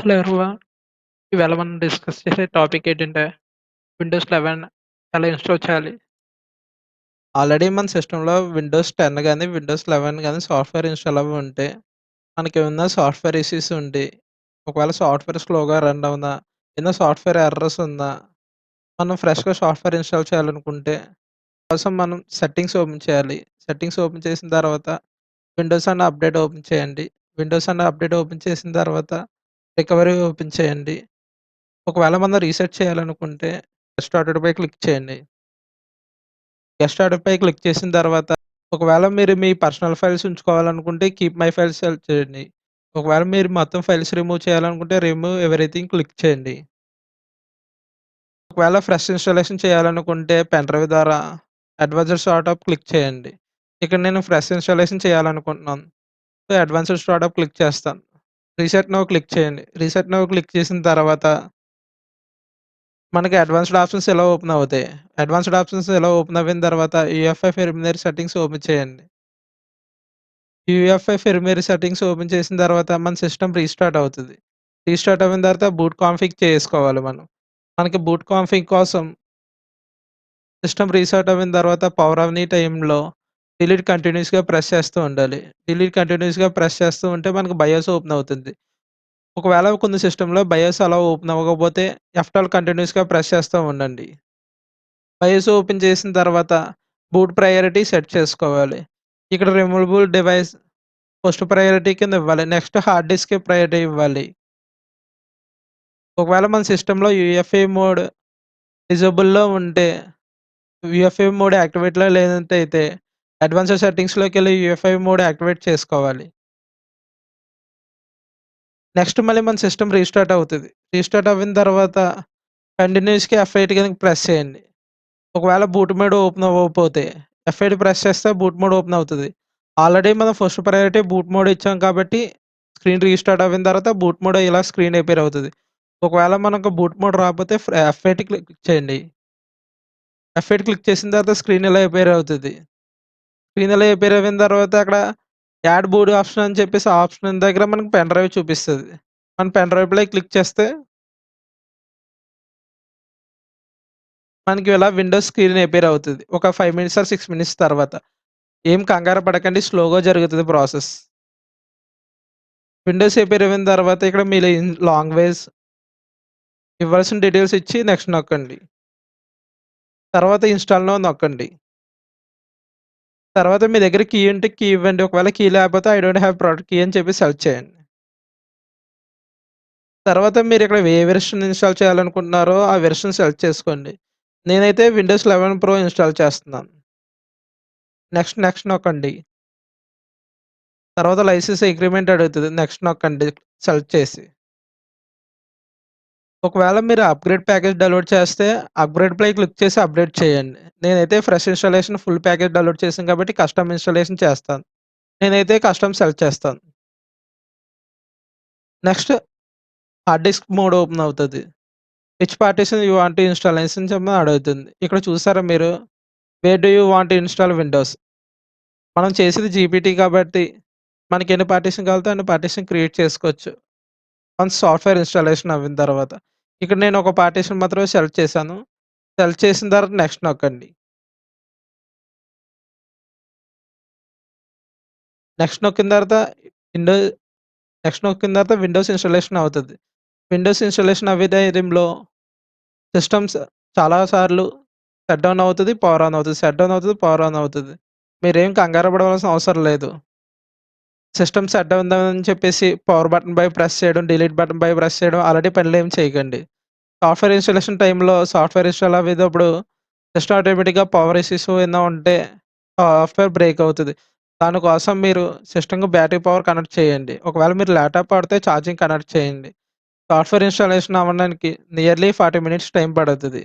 Hello everyone. ఇవాళ మనం discuss చేసే టాపిక్ ఏంటంటే విండోస్ 11 ఎలా ఇన్‌స్టాల్ చేయాలి? ఆల్రెడీ మన సిస్టమ్‌లో విండోస్ 10 గాని, విండోస్ 11 గాని సాఫ్ట్‌వేర్ ఇన్‌స్టాల్ అవ్వి ఉంటే, మనకేమన్నా సాఫ్ట్‌వేర్ ఇష్యూస్ ఉండి, ఒకవేళ సాఫ్ట్‌వేర్ స్లోగా రన్ అవునా, ఏదైనా సాఫ్ట్‌వేర్ ఎర్రర్స్ ఉన్నా, మనం ఫ్రెష్‌గా సాఫ్ట్‌వేర్ ఇన్‌స్టాల్ చేయాలనుకుంటే, కోసం మనం సెట్టింగ్స్ ఓపెన్ చేయాలి. సెట్టింగ్స్ ఓపెన్ చేసిన తర్వాత విండోస్ అన్న అప్డేట్ ఓపెన్ చేయండి. విండోస్ అన్న అప్డేట్ ఓపెన్ చేసిన తర్వాత రికవరీ ఓపెన్ చేయండి. ఒకవేళ మనం రీసెట్ చేయాలనుకుంటే గెట్ స్టార్టెడ్‌పై క్లిక్ చేయండి. గెట్ స్టార్టెడ్‌పై క్లిక్ చేసిన తర్వాత ఒకవేళ మీరు మీ పర్సనల్ ఫైల్స్ ఉంచుకోవాలనుకుంటే కీప్ మై ఫైల్స్ సెలెక్ట్ చేయండి. ఒకవేళ మీరు మొత్తం ఫైల్స్ రిమూవ్ చేయాలనుకుంటే రిమూవ్ ఎవ్రీథింగ్ క్లిక్ చేయండి. ఒకవేళ ఫ్రెష్ ఇన్‌స్టాలేషన్ చేయాలనుకుంటే పెన్ డ్రైవ్ ద్వారా అడ్వాన్స్డ్ స్టార్టప్ క్లిక్ చేయండి. ఇక్కడ నేను ఫ్రెష్ ఇన్‌స్టాలేషన్ చేయాలనుకుంటున్నాను. సో, అడ్వాన్స్డ్ స్టార్టప్ క్లిక్ చేస్తాను. రీసెట్ నౌ క్లిక్ చేయండి. రీసెట్ నౌ క్లిక్ చేసిన తర్వాత మనకి అడ్వాన్స్‌డ్ ఆప్షన్స్ ఇలా ఓపెన్ అవుతాయి. అడ్వాన్స్‌డ్ ఆప్షన్స్ ఇలా ఓపెన్ అయిన తర్వాత యూఎఫ్ఐ ఫిర్మ్‌వేర్ సెట్టింగ్స్ ఓపెన్ చేయండి. యూఎఫ్ఐ ఫిర్మ్‌వేర్ సెట్టింగ్స్ ఓపెన్ చేసిన తర్వాత మన సిస్టమ్ రీస్టార్ట్ అవుతది. రీస్టార్ట్ అయిన తర్వాత బూట్ కాన్ఫిగ్ చేసుకోవాలి మనం. మనకి బూట్ కాన్ఫిగ్ కోసం సిస్టమ్ రీస్టార్ట్ అయిన తర్వాత పవర్ అవ్వని టైంలో డిలీట్ కంటిన్యూయస్‌గా ప్రెస్ చేస్తూ ఉండాలి. డిలీట్ కంటిన్యూయస్‌గా ప్రెస్ చేస్తూ ఉంటే మనకు బయోస్ ఓపెన్ అవుతుంది. ఒకవేళ కొన్ని సిస్టమ్‌లో బయోస్ అలా ఓపెన్ అవ్వకపోతే ఎఫ్12 కంటిన్యూయస్‌గా ప్రెస్ చేస్తూ ఉండండి. బయోస్ ఓపెన్ చేసిన తర్వాత బూట్ ప్రయారిటీ సెట్ చేసుకోవాలి. ఇక్కడ రిమూవబుల్ డివైస్ ఫస్ట్ ప్రయారిటీ కింద ఇవ్వాలి. నెక్స్ట్ హార్డ్ డిస్క్‌కి ప్రయారిటీ ఇవ్వాలి. ఒకవేళ మన సిస్టమ్‌లో యూఎఫ్ఏ మోడ్ డిజేబుల్‌లో ఉంటే, యూఎఫ్ఏ మోడ్ యాక్టివేట్‌లో లేనట్టయితే అడ్వాన్స్డ్ సెట్టింగ్స్‌లోకెళ్ళి యూఎఫ్ఐ మోడ్ యాక్టివేట్ చేసుకోవాలి. నెక్స్ట్ మళ్ళీ మన సిస్టమ్ రీస్టార్ట్ అవుతది. రీస్టార్ట్ అవ్విన తర్వాత కంటిన్యూయస్‌గా ఎఫ్8 గనుక ప్రెస్ చేయండి. ఒకవేళ బూట్ మోడ్ ఓపెన్ అవ్వకపోతే ఎఫ్8 ప్రెస్ చేస్తే బూట్ మోడ్ ఓపెన్ అవుతది. ఆల్రెడీ మనం ఫస్ట్ ప్రయారిటీ బూట్ మోడ్ ఇచ్చాం కాబట్టి స్క్రీన్ రీస్టార్ట్ అవ్విన తర్వాత బూట్ మోడ్ ఇలా స్క్రీన్ అపియర్ అవుతది. ఒకవేళ మనకు బూట్ మోడ్ రాకపోతే ఎఫ్8 క్లిక్ చేయండి. ఎఫ్8 క్లిక్ చేసిన తర్వాత స్క్రీన్ ఇలా అపియర్ అవుతది. స్క్రీన్ ఇలా అపియర్ అయిన తర్వాత అక్కడ యాడ్ బూట్ ఆప్షన్ అని చెప్పేసి ఆప్షన్ దగ్గర మనకు పెన్ డ్రైవ్ చూపిస్తది. మన పెన్ డ్రైవ్‌పై క్లిక్ చేస్తే మనకి ఇలా విండోస్ స్క్రీన్ అపియర్ అవుతది. ఒక 5 మినిట్స్ ఆర్ 6 మినిట్స్ తర్వాత. ఏం కంగారు పడకండి స్లోగా జరుగుతది ప్రాసెస్. విండోస్ అపియర్ అయిన తర్వాత ఇక్కడ మీ లాంగ్వేజ్ ఇవ్వాల్సిన డీటెయిల్స్ ఇచ్చి నెక్స్ట్ నొక్కండి. తర్వాత ఇన్‌స్టాల్ నౌ నొక్కండి. తర్వాత మీ దగ్గర కీ ఉంటే కీ ఇవ్వండి. ఒకవేళ కీ లేకపోతే I don't have product key అని చెప్పి సెలెక్ట్ చేయండి. తర్వాత మీరిక్కడ ఏ వెర్షన్ ఇన్‌స్టాల్ చేయాలనుకుంటున్నారో ఆ వెర్షన్ సెలెక్ట్ చేసుకోండి. నేనైతే విండోస్ 11 ప్రో ఇన్‌స్టాల్ చేస్తున్నాను. నెక్స్ట్ నొక్కండి. తర్వాత లైసెన్స్ అగ్రీమెంట్ అడుగుతది. నెక్స్ట్ నొక్కండి సెలెక్ట్ చేసి. ఒకవేళ మీరు అప్‌గ్రేడ్ ప్యాకేజ్ డౌన్‌లోడ్ చేస్తే అప్‌గ్రేడ్‌పై క్లిక్ చేసి అప్‌డేట్ చేయండి. నేనైతే fresh installation full package download చేశాను కాబట్టి కస్టమ్ ఇన్‌స్టాలేషన్ చేస్తాను. నేనైతే కస్టమ్ సెలెక్ట్ చేస్తాను. Next hard disk mode open అవుతది. Which partition you want to install అనేసి చెప్పి అడుగుతుంది. ఇక్కడ చూసారా మీరు where do you want to install Windows. మనం చేసేది జీపీటీ కాబట్టి మనకి ఎన్ని పార్టిషన్ కావాలితే అన్ని పార్టిషన్ క్రియేట్ చేసుకోవచ్చు. వన్స్ సాఫ్ట్‌వేర్ ఇన్‌స్టాలేషన్ అవ్విన తర్వాత. ఇక్కడ నేను ఒక పార్టిషన్ మాత్రమే సెలెక్ట్ చేశాను. సెలెక్ట్ చేసిన తర్వాత నెక్స్ట్ నొక్కండి. నెక్స్ట్ నొక్కిన తర్వాత విండో నెక్స్ట్ నొక్కిన తర్వాత విండోస్ ఇన్‌స్టాలేషన్ అవుతది. విండోస్ ఇన్‌స్టాలేషన్ అవ్వే టైంలో సిస్టమ్స్ చాలా సార్లు షట్ డౌన్ అవుతది, పవర్ ఆన్ అవుతది. షట్ డౌన్ అవుతది, పవర్ ఆన్ అవుతది. మీరేం కంగారు పడవలసిన అవసరం లేదు. సిస్టమ్ షట్ డౌన్ అని చెప్పేసి పవర్ బటన్ పై ప్రెస్ చేయడం, డిలీట్ బటన్ పై ప్రెస్ చేయడం అలాంటి పనులేమి చేయకండి. సాఫ్ట్‌వేర్ ఇన్‌స్టాలేషన్ టైంలో సాఫ్ట్‌వేర్ ఇన్‌స్టాల్ అవ్వేటప్పుడు సిస్టమ్ ఆటోమేటిక్‌గా పవర్ ఇష్యూస్ ఏమైనా ఉంటే సాఫ్ట్‌వేర్ బ్రేక్ అవుతది. దానికోసం మీరు సిస్టమ్‌కి బ్యాటరీ పవర్ కనెక్ట్ చేయండి. ఒకవేళ మీరు ల్యాప్‌టాప్ వాడితే ఛార్జింగ్ కనెక్ట్ చేయండి. సాఫ్ట్‌వేర్ ఇన్‌స్టాలేషన్ అవ్వడానికి నియర్లీ 40 మినిట్స్ టైం పడతది.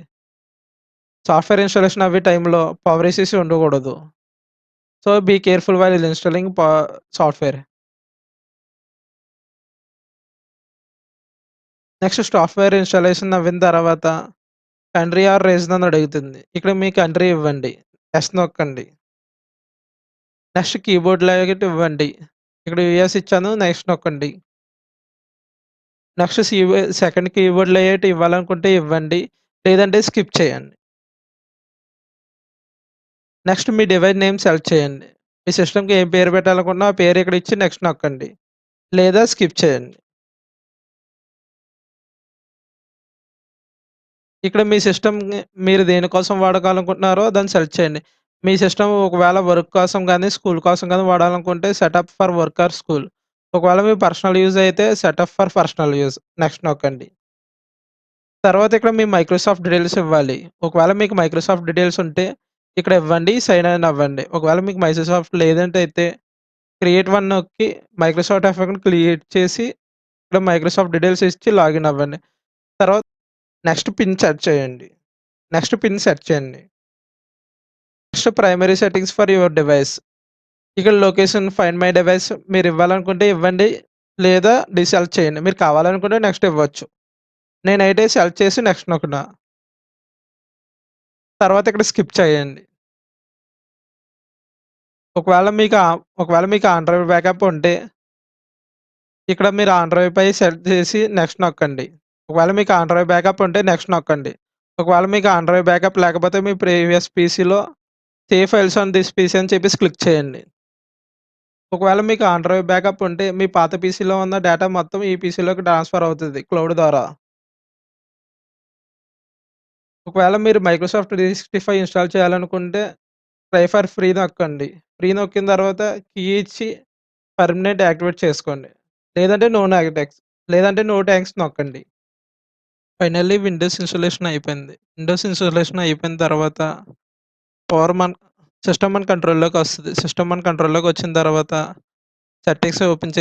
సాఫ్ట్‌వేర్ ఇన్‌స్టాలేషన్ అవ్వే టైంలో పవర్ ఇష్యూస్ ఉండకూడదు. So, be careful while installing software. Next software installation అవ్విన తర్వాత కంట్రీ ఆర్ రీజన్ అని అడుగుతుంది. ఇక్కడ మీ కంట్రీ ఇవ్వండి. యెస్ నొక్కండి. నెక్స్ట్ కీబోర్డ్ లాంగ్వేజ్ ఇవ్వండి. ఇక్కడ యూఎస్ ఇచ్చాను. నెక్స్ట్ నొక్కండి. నెక్స్ట్ సెకండ్ కీబోర్డ్ లేఔట్ ఇవ్వాలనుకుంటే ఇవ్వండి. లేదంటే స్కిప్ చేయండి. నెక్స్ట్ మీ డివైస్ నేమ్ సెలెక్ట్ చేయండి. మీ సిస్టమ్‌కి ఏం పేరు పెట్టాలనుకుంటున్నా ఆ పేరు ఇక్కడ ఇచ్చి నెక్స్ట్ నొక్కండి. లేదా స్కిప్ చేయండి. ఇక్కడ మీ సిస్టమ్‌ని మీరు దేనికోసం వాడుకోవాలనుకుంటున్నారో దాన్ని సెలెక్ట్ చేయండి. మీ సిస్టమ్ ఒకవేళ వర్క్ కోసం గాని, స్కూల్ కోసం గాని వాడాలనుకుంటే setup for work or school. ఒకవేళ మీ పర్సనల్ యూజ్ అయితే setup for personal use. Next నొక్కండి. తర్వాత ఇక్కడ మీ మైక్రోసాఫ్ట్ డీటెయిల్స్ ఇవ్వాలి. ఒకవేళ మీకు మైక్రోసాఫ్ట్ డీటెయిల్స్ ఉంటే ఇక్కడ ఇవ్వండి. సైన్ ఇన్ అవ్వండి. ఒకవేళ మీకు మైక్రోసాఫ్ట్ లేదంటే అయితే క్రియేట్ వన్ నొక్కి మైక్రోసాఫ్ట్ అకౌంట్ క్రియేట్ చేసి ఇక్కడ మైక్రోసాఫ్ట్ డీటెయిల్స్ ఇచ్చి లాగిన్ అవ్వండి. తర్వాత నెక్స్ట్ పిన్ సెట్ చేయండి. నెక్స్ట్ పిన్ సెట్ చేయండి. Next primary settings for your device. ఇక్కడ లొకేషన్ ఫైండ్ మై డివైస్ మీరు ఇవ్వాలనుకుంటే ఇవ్వండి. లేదా డీసెలెక్ట్ చేయండి. మీరు కావాలనుకుంటే నెక్స్ట్ ఇవ్వచ్చు. నేనైతే సెలెక్ట్ చేసి నెక్స్ట్ నొక్కున. తర్వాత ఇక్కడ స్కిప్ చేయండి. ఒకవేళ మీకు ఆండ్రాయిడ్ బ్యాకప్ ఉంటే ఇక్కడ మీరు ఆండ్రాయిడ్‌పై సెలెక్ట్ చేసి నెక్స్ట్ నొక్కండి. ఒకవేళ మీకు ఆండ్రాయిడ్ బ్యాకప్ ఉంటే నెక్స్ట్ నొక్కండి. ఒకవేళ మీకు ఆండ్రాయిడ్ బ్యాకప్ లేకపోతే మీ ప్రీవియస్ పీసీలో save files on this PC అని చెప్పేసి క్లిక్ చేయండి. ఒకవేళ మీకు ఆండ్రాయిడ్ బ్యాకప్ ఉంటే మీ పాత పీసీలో ఉన్న డేటా మొత్తం ఈ పీసీలోకి ట్రాన్స్‌ఫర్ అవుతది క్లౌడ్ ద్వారా. ఒకవేళ మీరు మైక్రోసాఫ్ట్ 365 ఇన్‌స్టాల్ చేయాలనుకుంటే ట్రై ఫర్ ఫ్రీ నొక్కండి. ఫ్రీ నొక్కిన తర్వాత కీ ఇచ్చి పర్మనెంట్ యాక్టివేట్ చేసుకోండి. లేదంటే నో నాగటెక్స్ లేదంటే నో థాంక్స్ నొక్కండి. ఫైనల్లీ విండోస్ ఇన్‌స్టాలేషన్ అయిపోయింది. విండోస్ ఇన్‌స్టాలేషన్ అయిపోయిన తర్వాత పవర్ మన సిస్టమ్ మన కంట్రోల్‌లోకొస్తది. సిస్టమ్ మన కంట్రోల్‌లోకొచ్చిన తర్వాత సెట్టింగ్స్ ఓపెన్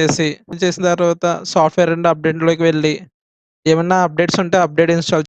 చేసిన తర్వాత సాఫ్ట్‌వేర్ అండ్ అప్డేట్‌లోకి వెళ్ళి ఏమన్నా అప్డేట్స్ ఉంటే అప్డేట్ ఇన్‌స్టాల్